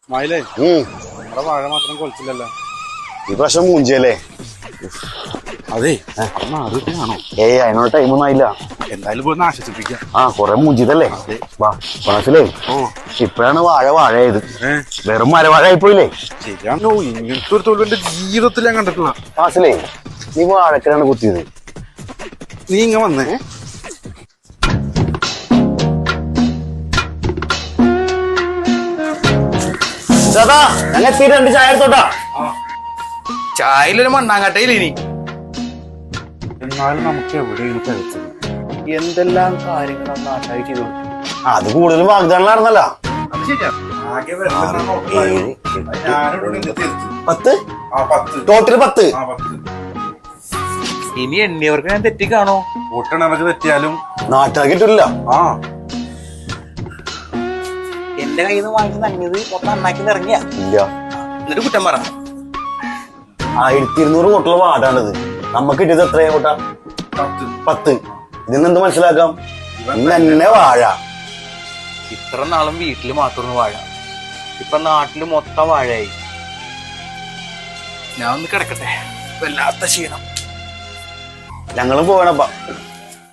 സ്മൈലേ നമ്മുടെ വാഴ മാത്രം കൊളിച്ചില്ലല്ലോ ഈ പ്രാവശ്യം മൂഞ്ചിയല്ലേ? അതെ ആണോ? അതിനോട് ടൈമൊന്നും ആയില്ല. എന്തായാലും പോയി ആശ്വസിപ്പിക്കാം. കൊറേ മൂഞ്ചിതല്ലേ? മനസ്സിലേ ഇപ്പഴാണ് വാഴയായത്. വെറും മരവാഴയായി പോയില്ലേ? ശരിയാണോ? ഇങ്ങനത്തെ ഒരു തൊഴിൽ എന്റെ ജീവിതത്തിൽ ഞാൻ കണ്ടിട്ടില്ല. മനസ്സിലേ നീ വാഴക്കലാണ് കുത്തിയത്. നീ ഇങ്ങ വന്നേ. ചേട്ടാ ഞങ്ങൾ എത്തി, 2 ചായ എടുത്തോട്ടാ. ചായയിലൊരു മണ്ണാങ്കട്ടയിൽ ഇനി എന്നാലും നമുക്ക് എവിടെയാണ് കഴിച്ചത്? എന്തെല്ലാം കാര്യങ്ങളാണ് നാട്ടായി ചെയ്തു. അത് കൂടുതലും വാഗ്ദാനമായിരുന്നല്ലോ. അത് ശരിയാ. ആകെ 10 ടോട്ടൽ 10. ഇനി എണ്ണിയവർക്ക് ഞാൻ തെറ്റിക്കാണോ? കൂട്ടണക്ക് തെറ്റിയാലും നാട്ടുകാർ കിട്ടില്ല. എന്റെ കയ്യിൽ നിന്ന് വാങ്ങിച്ച് നങ്ങിയത് മൊത്തം അണ്ണാക്കി ഇറങ്ങിയ ഇല്ല. എന്നിട്ട് കുറ്റം പറ. 1200 കോട്ടുള്ള വാടാണിത്. നമുക്ക് കിട്ടിയത് എത്രയാ കോട്ട? 10. ഇതിന്ന് എന്ത് മനസ്സിലാക്കാം? ഇന്നെ വാഴ. ഇത്ര നാളും വീട്ടില് മാത്രം വാഴ, ഇപ്പൊ നാട്ടില് മൊത്തം വാഴയായി. ഞാൻ ഒന്ന് കിടക്കട്ടെ, വല്ലാത്ത ക്ഷീണം. ഞങ്ങളും പോകണപ്പാ.